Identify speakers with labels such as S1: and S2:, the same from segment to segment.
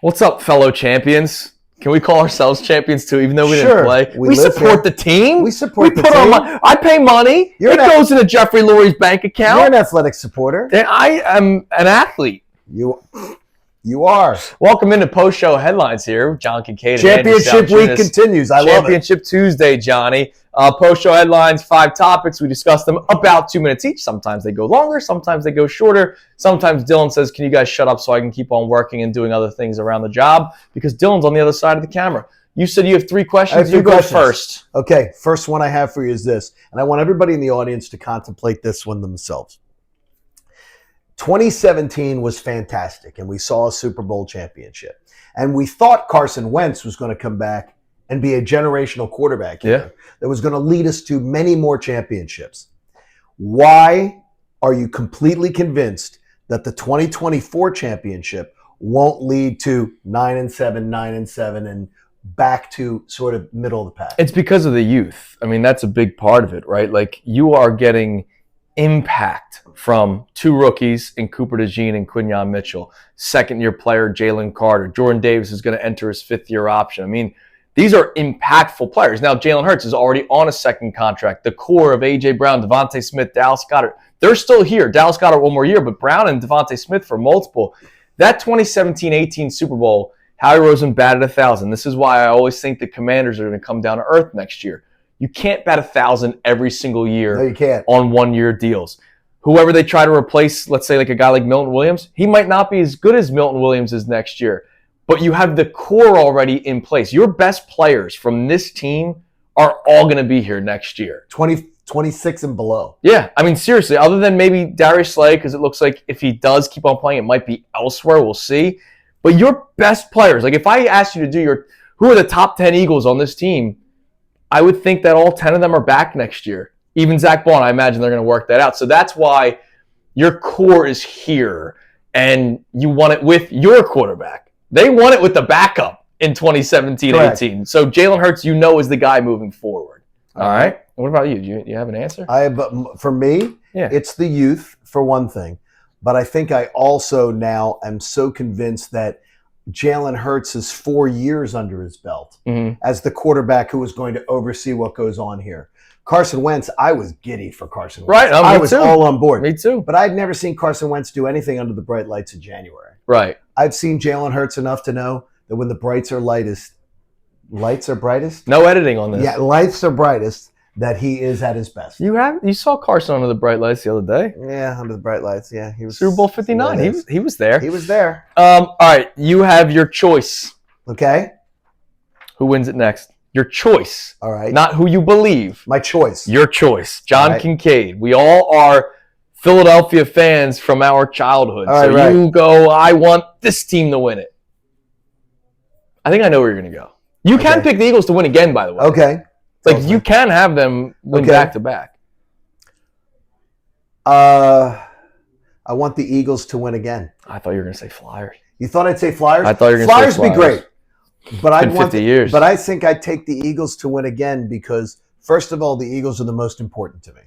S1: What's up, fellow champions? Can we call ourselves champions too, even though we didn't play?
S2: We
S1: support the team.
S2: We support the team.
S1: I pay money. It goes into Jeffrey Lurie's bank account.
S2: You're an athletic supporter.
S1: And I am an athlete.
S2: You are.
S1: Welcome into post-show headlines here. John Kincade.
S2: Championship week continues. I love it.
S1: Championship Tuesday, Johnny. Post-show headlines, 5 topics. We discuss them about 2 minutes each. Sometimes they go longer. Sometimes they go shorter. Sometimes Dylan says, can you guys shut up so I can keep on working and doing other things around the job? Because Dylan's on the other side of the camera. You said you have 3 questions. You go first.
S2: Okay, first one I have for you is this. And I want everybody in the audience to contemplate this one themselves. 2017 was fantastic, and we saw a Super Bowl championship. And we thought Carson Wentz was going to come back and be a generational quarterback here that was going to lead us to many more championships. Why are you completely convinced that the 2024 championship won't lead to 9-7, 9-7, and back to sort of middle of the pack?
S1: It's because of the youth. I mean, that's a big part of it, right? Like, you are getting impact from 2 rookies in Cooper DeJean and Quinyon Mitchell. Second-year player Jalen Carter. Jordan Davis is going to enter his 5th-year option. I mean, these are impactful players. Now, Jalen Hurts is already on a second contract. The core of A.J. Brown, Devontae Smith, Dallas Goedert, they're still here. Dallas Goedert 1 more year, but Brown and Devontae Smith for multiple. That 2017-18 Super Bowl, Howie Roseman batted 1,000. This is why I always think the Commanders are going to come down to earth next year. You can't bat 1,000 every single year.
S2: No, you can't.
S1: On 1-year deals. Whoever they try to replace, let's say like a guy like Milton Williams, he might not be as good as Milton Williams is next year. But you have the core already in place. Your best players from this team are all going to be here next year.
S2: 26 and below.
S1: Yeah, I mean, seriously, other than maybe Darius Slay, because it looks like if he does keep on playing, it might be elsewhere. We'll see. But your best players, like if I asked you to do who are the top 10 Eagles on this team, I would think that all 10 of them are back next year. Even Zach Bond, I imagine they're going to work that out. So that's why your core is here, and you want it with your quarterback. They won it with the backup in 2017-18. So Jalen Hurts, is the guy moving forward. All right. What about you? Do you have an answer?
S2: For me, it's the youth, for one thing. But I think I also now am so convinced that Jalen Hurts is 4 years under his belt as the quarterback who is going to oversee what goes on here. Carson Wentz, I was giddy for Carson Wentz.
S1: Right,
S2: I was all on board.
S1: Me too.
S2: But I'd never seen Carson Wentz do anything under the bright lights of January.
S1: Right.
S2: I've seen Jalen Hurts enough to know that when the lights are brightest?
S1: No editing on this.
S2: Yeah, lights are brightest, that he is at his best.
S1: You saw Carson under the bright lights the other day.
S2: Yeah, under the bright lights. Yeah, he was
S1: Super Bowl 59. He was there.
S2: He was there.
S1: All right, you have your choice.
S2: Okay.
S1: Who wins it next? Your choice.
S2: All right.
S1: Not who you believe.
S2: My choice.
S1: Your choice. John Kincade. We all are Philadelphia fans from our childhood. You go, I want this team to win it. I think I know where you're going to go. You can pick the Eagles to win again, by the way.
S2: Okay.
S1: Like, you can have them win back-to-back.
S2: I want the Eagles to win again.
S1: I thought you were going to say Flyers.
S2: You thought I'd say Flyers?
S1: I thought you were going to say Flyers.
S2: Flyers would be great. But
S1: it's been 50 years.
S2: But I think I'd take the Eagles to win again because, first of all, the Eagles are the most important to me.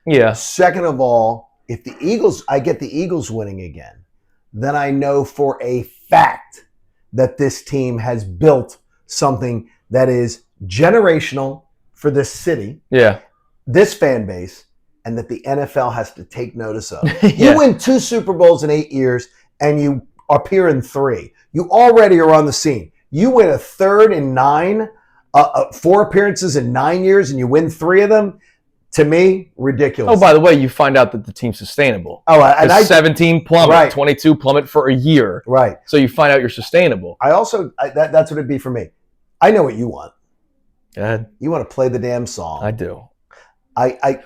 S1: Yeah.
S2: Second of all, if I get the Eagles winning again, then I know for a fact that this team has built something that is generational for this city, this fan base, and that the NFL has to take notice of. You win 2 Super Bowls in 8 years, and you appear in 3. You already are on the scene. You win a 3rd in 9, 4 appearances in 9 years, and you win 3 of them. To me, ridiculous.
S1: Oh, by the way, you find out that the team's sustainable.
S2: Oh, and
S1: 17 plummet, 22 plummet for a year.
S2: Right.
S1: So you find out you're sustainable.
S2: That's what it'd be for me. I know what you want.
S1: Go ahead.
S2: You want to play the damn song.
S1: I do.
S2: I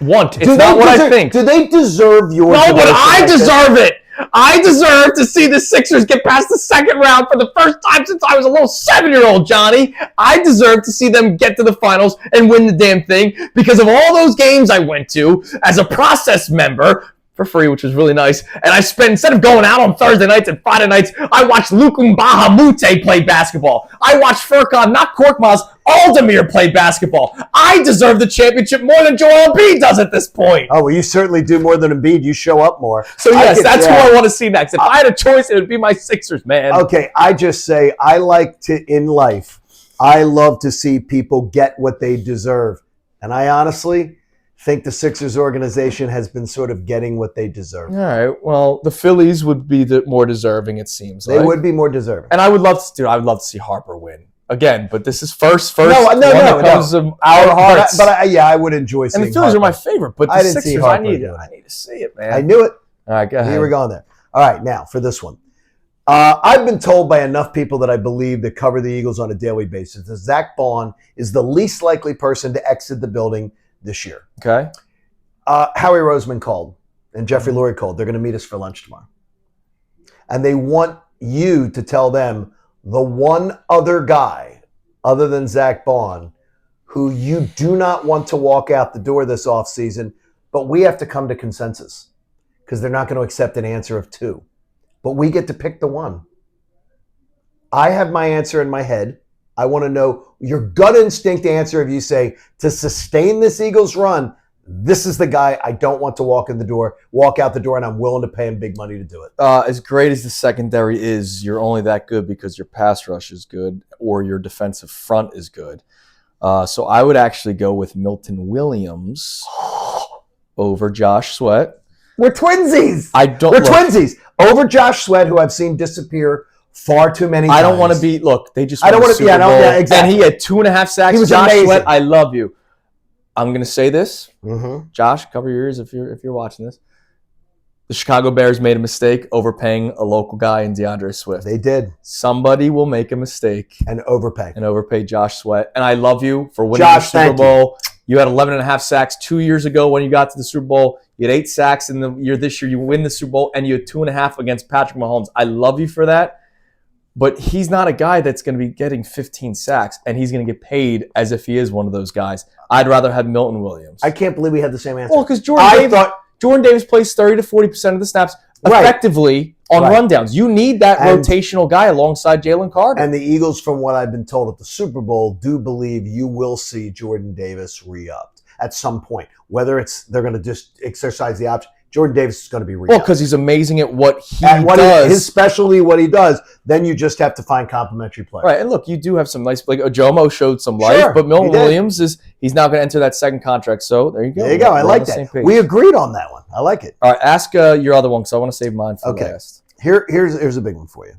S1: want. It's not what I think.
S2: Do they deserve yours?
S1: No, but I deserve it. I deserve to see the Sixers get past the second round for the first time since I was a little 7-year-old, Johnny. I deserve to see them get to the finals and win the damn thing because of all those games I went to as a process member for free, which was really nice. And I spent, instead of going out on Thursday nights and Friday nights, I watched Luke Mbaha Mute play basketball. I watched Furkan, not Korkmaz, Aldemir played basketball. I deserve the championship more than Joel Embiid does at this point.
S2: Oh, well, you certainly do more than Embiid. You show up more.
S1: So, yes, that's who I want to see next. If I had a choice, it would be my Sixers, man.
S2: Okay, I just say in life, I love to see people get what they deserve. And I honestly think the Sixers organization has been sort of getting what they deserve.
S1: All right. Well, the Phillies would be the more deserving, it seems.
S2: They would be more deserving.
S1: And I would love to see Harper win. Again, but this is first.
S2: No.
S1: Comes of our hearts.
S2: But I would enjoy seeing.
S1: And the Phillies
S2: Harper.
S1: are my favorite, but the Sixers, I need to see it, man.
S2: I knew it.
S1: All right, go ahead.
S2: Here we're going there. All right, now for this one. I've been told by enough people that I believe that cover the Eagles on a daily basis that Zach Baun is the least likely person to exit the building this year.
S1: Okay.
S2: Howie Roseman called and Jeffrey Lurie called. They're going to meet us for lunch tomorrow. And they want you to tell them the one other guy other than Zach Baun who you do not want to walk out the door this offseason, but we have to come to consensus because they're not going to accept an answer of two. But we get to pick the one. I have my answer in my head. I want to know your gut instinct answer if you say, to sustain this Eagles run, this is the guy I don't want to walk out the door, and I'm willing to pay him big money to do it.
S1: As great as the secondary is, you're only that good because your pass rush is good or your defensive front is good. So I would actually go with Milton Williams over Josh Sweat.
S2: We're twinsies.
S1: We're
S2: twinsies. Over Josh Sweat, who I've seen disappear far too many times.
S1: I don't want to be. Look, they just.
S2: I don't want to. Yeah, no, yeah, exactly.
S1: And he had 2.5 sacks.
S2: He was
S1: Josh
S2: amazing.
S1: Sweat, I love you. I'm going to say this,
S2: Josh.
S1: Cover your ears if you're watching this. The Chicago Bears made a mistake overpaying a local guy in DeAndre Swift.
S2: They did.
S1: Somebody will make a mistake
S2: and overpay
S1: Josh Sweat. And I love you for winning the Super Bowl. You had 11.5 sacks 2 years ago when you got to the Super Bowl. You had 8 sacks in the year this year. You win the Super Bowl, and you had 2.5 against Patrick Mahomes. I love you for that. But he's not a guy that's going to be getting 15 sacks, and he's going to get paid as if he is one of those guys. I'd rather have Milton Williams.
S2: I can't believe we had the same answer.
S1: Well, because Jordan Davis plays 30 to 40% of the snaps effectively on rundowns. You need that rotational guy alongside Jalen Carter.
S2: And the Eagles, from what I've been told at the Super Bowl, do believe you will see Jordan Davis re-upped at some point. Whether they're going to just exercise the option. Jordan Davis is going to be re-upped.
S1: Well, because he's amazing at what he does.
S2: His specialty, what he does. Then you just have to find complementary players.
S1: Right, and look, you do have some nice, like Ojomo showed some life, but Milton Williams he's now going to enter that second contract. So there you go.
S2: There you go. I like that. We agreed on that one. I like it.
S1: All right, ask your other one because I want to save mine for last.
S2: Here's a big one for you.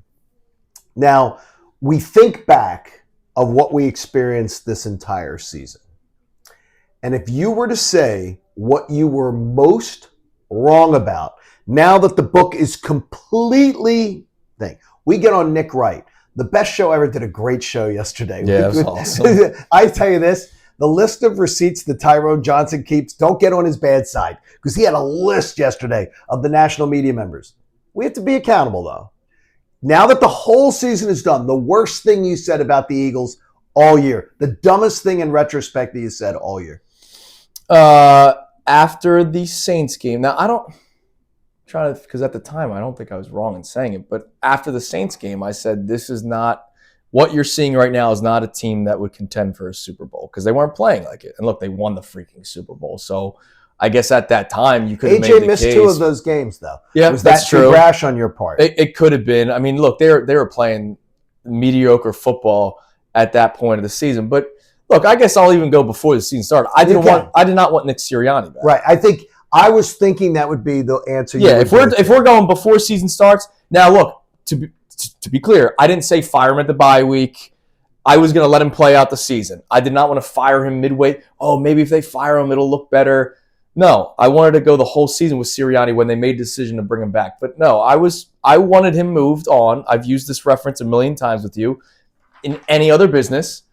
S2: Now, we think back of what we experienced this entire season. And if you were to say what you were most wrong about, now that the book is completely we get on Nick Wright. The best show ever did a great show yesterday.
S1: Yeah, it was awesome.
S2: I tell you this, the list of receipts that Tyrone Johnson keeps, don't get on his bad side because he had a list yesterday of the national media members. We have to be accountable, though. Now that the whole season is done, the worst thing you said about the Eagles all year, the dumbest thing in retrospect that you said all year.
S1: After the Saints game. Now, because at the time, I don't think I was wrong in saying it, but after the Saints game, I said, this is not, what you're seeing right now is not a team that would contend for a Super Bowl because they weren't playing like it. And look, they won the freaking Super Bowl. So I guess at that time, you could have made the case.
S2: AJ missed 2 of those games, though.
S1: Yeah,
S2: was that too rash on your part?
S1: It could have been. I mean, look, they were playing mediocre football at that point of the season. But look, I guess I'll even go before the season started. I did not want Nick Sirianni back.
S2: Right. I was thinking that would be the answer.
S1: Yeah, if we're going before season starts. Now, look, to be clear, I didn't say fire him at the bye week. I was going to let him play out the season. I did not want to fire him midway. Oh, maybe if they fire him, it'll look better. No, I wanted to go the whole season with Sirianni when they made the decision to bring him back. But no, I wanted him moved on. I've used this reference a million times with you. In any other business,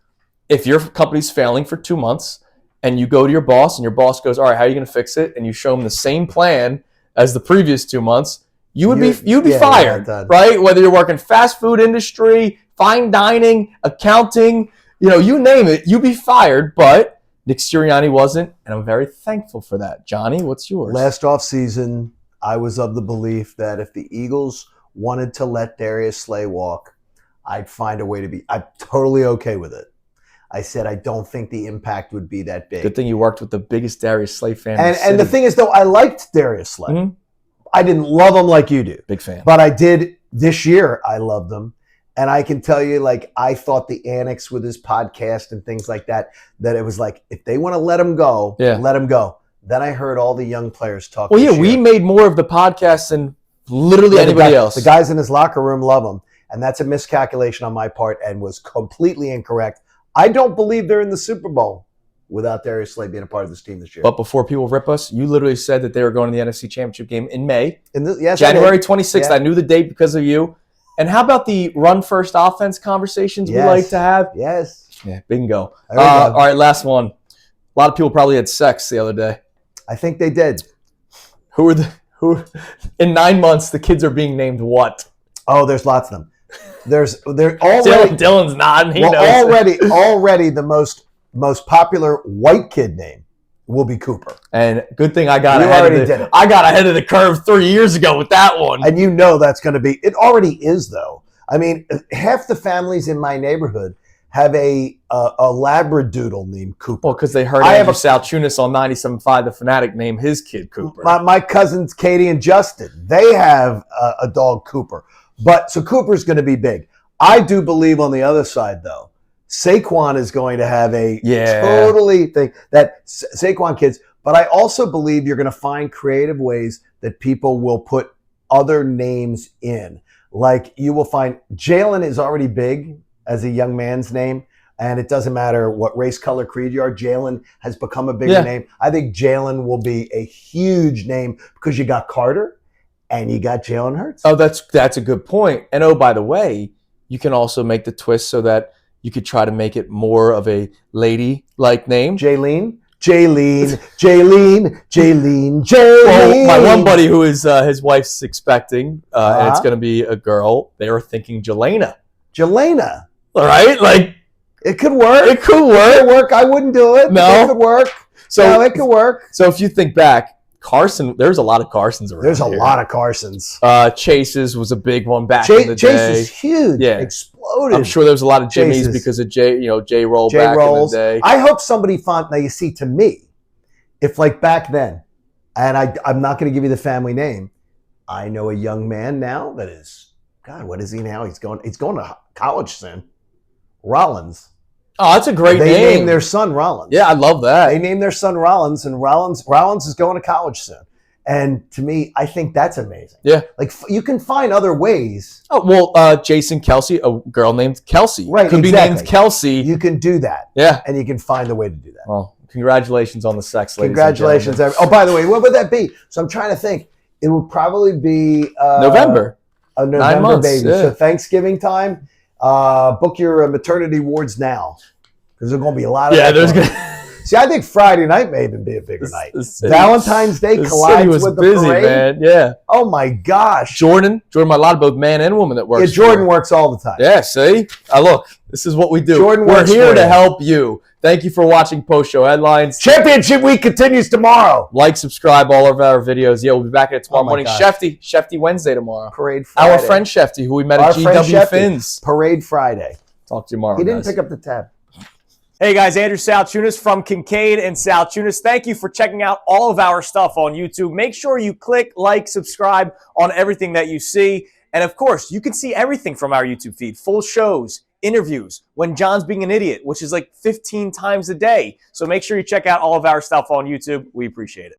S1: if your company's failing for 2 months, and you go to your boss, and your boss goes, all right, how are you going to fix it? And you show them the same plan as the previous 2 months, you'd be fired, right? Whether you're working fast food industry, fine dining, accounting, you name it, you'd be fired. But Nick Sirianni wasn't, and I'm very thankful for that. Johnny, what's yours?
S2: Last offseason, I was of the belief that if the Eagles wanted to let Darius Slay walk, I'd find a way I'm totally okay with it. I said I don't think the impact would be that big.
S1: Good thing you worked with the biggest Darius Slay fan.
S2: And the thing is, though, I liked Darius Slay.
S1: Mm-hmm.
S2: I didn't love him like you do.
S1: Big fan.
S2: But I did this year. I loved him. And I can tell you, like, I thought the annex with his podcast and things like that, that it was like, if they want to let him go, let him go. Then I heard all the young players talk.
S1: Well, yeah, we made more of the podcast than literally anybody else.
S2: The guys in his locker room love him. And that's a miscalculation on my part and was completely incorrect. I don't believe they're in the Super Bowl without Darius Slay being a part of this team this year.
S1: But before people rip us, you literally said that they were going to the NFC Championship game in May.
S2: Yes,
S1: January 26th. Yeah. I knew the date because of you. And how about the run-first offense conversations we like to have?
S2: Yes.
S1: Yeah, bingo. All right, last one. A lot of people probably had sex the other day.
S2: I think they did.
S1: Who in 9 months, the kids are being named what?
S2: Oh, there's lots of them. They're already
S1: Dylan's nodding. He knows.
S2: Already the most popular white kid name will be Cooper.
S1: And good thing I got ahead of the curve 3 years ago with that one.
S2: And you know that's going to be. It already is though. I mean, half the families in my neighborhood have a labradoodle named Cooper.
S1: Well, because they heard Andrew Salciunas on 97.5, the Fanatic, name his kid Cooper.
S2: My cousins Katie and Justin, they have a dog Cooper. But so Cooper's going to be big. I do believe on the other side though, Saquon is going to have a totally thing that Saquon kids. But I also believe you're going to find creative ways that people will put other names in. Like you will find Jalen is already big as a young man's name. And it doesn't matter what race, color, creed you are. Jalen has become a bigger name. I think Jalen will be a huge name because you got Carter and you got Jalen Hurts.
S1: Oh, that's a good point. And oh, by the way, you can also make the twist so that you could try to make it more of a lady-like name.
S2: Jaylene.
S1: Well, my one buddy who is his wife's expecting, and it's going to be a girl. They were thinking Jelena. All right, like
S2: it could work.
S1: It could work.
S2: I wouldn't do it.
S1: No,
S2: it could work. It could work.
S1: So if you think back, Carson, there's a lot of Carsons around.
S2: There's a lot of Carsons.
S1: Chase's was a big one back in the day.
S2: Chase is huge. Yeah, exploded.
S1: I'm sure there was a lot of Jimmys because of J Roll back in the day.
S2: I hope somebody found. Now you see, to me, if like back then, and I'm not going to give you the family name. I know a young man now that is, God, what is he now? He's going to college soon. Rollins.
S1: Oh, that's a great name.
S2: They named their son Rollins.
S1: Yeah, I love that.
S2: They named their son Rollins, and Rollins is going to college soon. And to me, I think that's amazing.
S1: Yeah.
S2: Like, you can find other ways.
S1: Oh, well, Jason Kelsey, a girl named Kelsey.
S2: Right,
S1: Could be named Kelsey.
S2: You can do that.
S1: Yeah.
S2: And you can find a way to do that.
S1: Well, congratulations on the sex, ladies
S2: Congratulations. Oh, by the way, what would that be? So I'm trying to think. It would probably be
S1: November.
S2: A November
S1: 9 months,
S2: baby.
S1: Yeah.
S2: So Thanksgiving time. Book your maternity wards now, because there's going to be a lot of See, I think Friday night may even be a bigger night. Valentine's Day collides with the parade. Man.
S1: Yeah.
S2: Oh my gosh.
S1: Jordan, a lot of both man and woman that works.
S2: Yeah, Jordan works all the time.
S1: Yeah, see? Look, this is what we do.
S2: We're
S1: here to help you. Thank you for watching Post Show Headlines.
S2: Championship week continues tomorrow.
S1: Like, subscribe, all of our videos. Yeah, we'll be back at it tomorrow morning. Shefty Wednesday tomorrow.
S2: Parade Friday.
S1: Our friend Shefty, who we met at GW Fins.
S2: Parade Friday.
S1: Talk to you tomorrow.
S2: He didn't pick up the tab.
S1: Hey guys, Andrew Salciunas from Kincade and Salciunas. Thank you for checking out all of our stuff on YouTube. Make sure you click, like, subscribe on everything that you see. And of course, you can see everything from our YouTube feed. Full shows, interviews, when John's being an idiot, which is like 15 times a day. So make sure you check out all of our stuff on YouTube. We appreciate it.